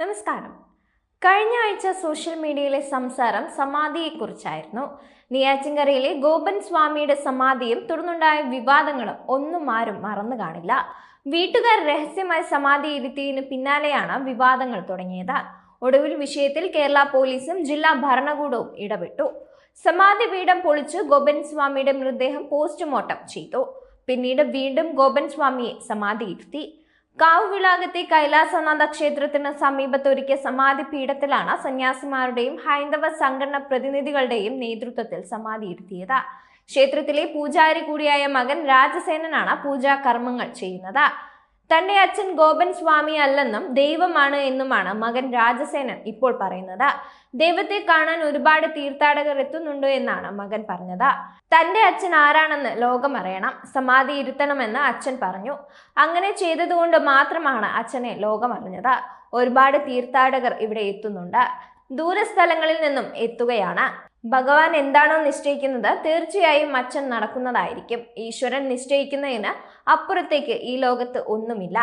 നമസ്കാരം. കഴിഞ്ഞ ആഴ്ച സോഷ്യൽ മീഡിയയിലെ സംസാരം സമാധിയെക്കുറിച്ചായിരുന്നു. നെയ്യാറ്റിൻകരയിലെ ഗോപൻ സ്വാമിയുടെ സമാധിയും തുടർന്നുണ്ടായ വിവാദങ്ങളും ഒന്നും ആരും മറന്നു കാണില്ല. വീട്ടുകാർ രഹസ്യമായി സമാധി ഇരുത്തിയതിന് പിന്നാലെയാണ് വിവാദങ്ങൾ തുടങ്ങിയത്. ഒടുവിൽ വിഷയത്തിൽ കേരള പോലീസും ജില്ലാ ഭരണകൂടവും ഇടപെട്ടു. സമാധി പീഠം പൊളിച്ച് ഗോപൻ സ്വാമിയുടെ മൃതദേഹം പോസ്റ്റ്മോർട്ടം ചെയ്തു. പിന്നീട് വീണ്ടും ഗോപൻ സ്വാമിയെ സമാധിയിരുത്തി. കാവുവിളാകത്തെ കൈലാസനാഥ ക്ഷേത്രത്തിന് സമീപത്തൊരുക്കിയ സമാധി പീഠത്തിലാണ് സന്യാസിമാരുടെയും ഹൈന്ദവ സംഘടന പ്രതിനിധികളുടെയും നേതൃത്വത്തിൽ സമാധിയിരുത്തിയത്. ക്ഷേത്രത്തിലെ പൂജാരി കൂടിയായ മകൻ രാജസേനനാണ് പൂജാ കർമ്മങ്ങൾ ചെയ്യുന്നത്. തന്റെ അച്ഛൻ ഗോപൻ സ്വാമി അല്ലെന്നും ദൈവമാണ് എന്നുമാണ് മകൻ രാജസേനൻ ഇപ്പോൾ പറയുന്നത്. ദൈവത്തെ കാണാൻ ഒരുപാട് തീർത്ഥാടകർ എത്തുന്നുണ്ട് എന്നാണ് മകൻ പറഞ്ഞത്. തന്റെ അച്ഛൻ ആരാണെന്ന് ലോകം അറിയണം, സമാധി ഇരുത്തണമെന്ന് അച്ഛൻ പറഞ്ഞു. അങ്ങനെ ചെയ്തതുകൊണ്ട് മാത്രമാണ് അച്ഛനെ ലോകം അറിഞ്ഞത്. ഒരുപാട് തീർത്ഥാടകർ ഇവിടെ എത്തുന്നുണ്ട്, ദൂരസ്ഥലങ്ങളിൽ നിന്നും എത്തുകയാണ്. ഭഗവാൻ എന്താണോ നിശ്ചയിക്കുന്നത് തീർച്ചയായും അച്ഛൻ നടക്കുന്നതായിരിക്കും. ഈശ്വരൻ നിശ്ചയിക്കുന്നതിന് അപ്പുറത്തേക്ക് ഈ ലോകത്ത് ഒന്നുമില്ല.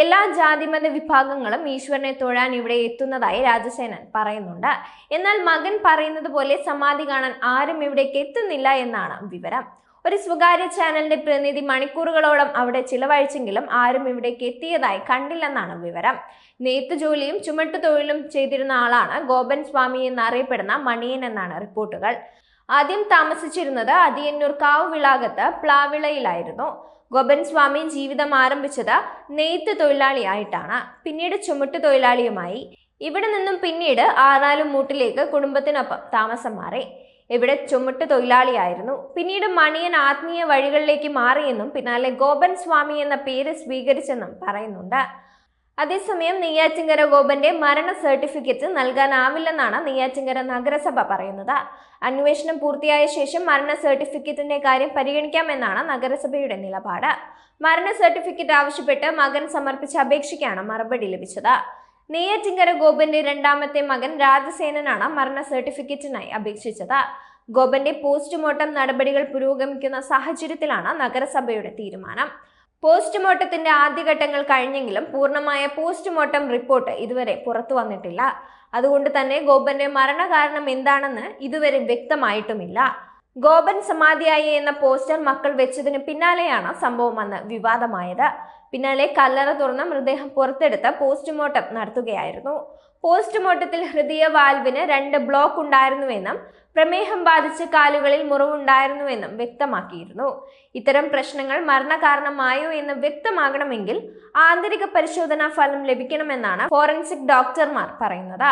എല്ലാ ജാതിമത വിഭാഗങ്ങളും ഈശ്വരനെ തൊഴാൻ ഇവിടെ എത്തുന്നതായി രാജസേനൻ പറയുന്നുണ്ട്. എന്നാൽ മകൻ പറയുന്നത് പോലെ സമാധി കാണാൻ ആരും ഇവിടേക്ക് എത്തുന്നില്ല എന്നാണ് വിവരം. ഒരു സ്വകാര്യ ചാനലിന്റെ പ്രതിനിധി മണിക്കൂറുകളോളം അവിടെ ചിലവഴിച്ചെങ്കിലും ആരും ഇവിടേക്ക് എത്തിയതായി കണ്ടില്ലെന്നാണ് വിവരം. നെയ്ത്ത് ജോലിയും ചുമട്ടുതൊഴിലും ചെയ്തിരുന്ന ആളാണ് ഗോപൻ സ്വാമി എന്നറിയപ്പെടുന്ന മണിയൻ എന്നാണ് റിപ്പോർട്ടുകൾ. ആദ്യം താമസിച്ചിരുന്നത് അതിയന്നൂർ കാവുവിളാകത്ത് പ്ലാവിളയിലായിരുന്നു. ഗോപൻ സ്വാമി ജീവിതം ആരംഭിച്ചത് നെയ്ത്ത് തൊഴിലാളിയായിട്ടാണ്, പിന്നീട് ചുമട്ടുതൊഴിലാളിയുമായി. ഇവിടെ നിന്നും പിന്നീട് ആറാലുമൂട്ടിലേക്ക് കുടുംബത്തിനൊപ്പം താമസം മാറി. ഇവിടെ ചുമട്ട് തൊഴിലാളിയായിരുന്നു. പിന്നീട് മണിയൻ ആത്മീയ വഴികളിലേക്ക് മാറിയെന്നും പിന്നാലെ ഗോപൻ സ്വാമി എന്ന പേര് സ്വീകരിച്ചെന്നും പറയുന്നുണ്ട്. അതേസമയം നെയ്യാറ്റിൻകര ഗോപന്റെ മരണ സർട്ടിഫിക്കറ്റ് നൽകാനാവില്ലെന്നാണ് നെയ്യാറ്റിൻകര നഗരസഭ പറയുന്നത്. അന്വേഷണം പൂർത്തിയായ ശേഷം മരണ സർട്ടിഫിക്കറ്റിന്റെ കാര്യം പരിഗണിക്കാമെന്നാണ് നഗരസഭയുടെ നിലപാട്. മരണ സർട്ടിഫിക്കറ്റ് ആവശ്യപ്പെട്ട് മകൻ സമർപ്പിച്ച അപേക്ഷയ്ക്കാണ് മറുപടി ലഭിച്ചത്. നെയ്യാറ്റിൻകര ഗോപന്റെ രണ്ടാമത്തെ മകൻ രാജസേനനാണ് മരണ സർട്ടിഫിക്കറ്റിനായി അപേക്ഷിച്ചത്. ഗോപന്റെ പോസ്റ്റ്മോർട്ടം നടപടികൾ പുരോഗമിക്കുന്ന സാഹചര്യത്തിലാണ് നഗരസഭയുടെ തീരുമാനം. പോസ്റ്റ്മോർട്ടത്തിന്റെ ആദ്യഘട്ടങ്ങൾ കഴിഞ്ഞെങ്കിലും പൂർണ്ണമായ പോസ്റ്റ്മോർട്ടം റിപ്പോർട്ട് ഇതുവരെ പുറത്തു വന്നിട്ടില്ല. അതുകൊണ്ട് തന്നെ ഗോപന്റെ മരണകാരണം എന്താണെന്ന് ഇതുവരെ വ്യക്തമായിട്ടുമില്ല. ഗോപൻ സമാധിയായി എന്ന പോസ്റ്റർ മക്കൾ വെച്ചതിന് പിന്നാലെയാണ് സംഭവം അന്ന് വിവാദമായത്. പിന്നാലെ കല്ലറ തുറന്ന മൃതദേഹം പുറത്തെടുത്ത് പോസ്റ്റ്മോർട്ടം നടത്തുകയായിരുന്നു. പോസ്റ്റ്മോർട്ടത്തിൽ ഹൃദയ വാൽവിന് 2 ബ്ലോക്ക് ഉണ്ടായിരുന്നുവെന്നും പ്രമേഹം ബാധിച്ച് കാലുകളിൽ മുറിവുണ്ടായിരുന്നുവെന്നും വ്യക്തമാക്കിയിരുന്നു. ഇത്തരം പ്രശ്നങ്ങൾ മരണകാരണമായോ എന്ന് വ്യക്തമാകണമെങ്കിൽ ആന്തരിക പരിശോധനാ ഫലം ലഭിക്കണമെന്നാണ് ഫോറൻസിക് ഡോക്ടർമാർ പറയുന്നത്.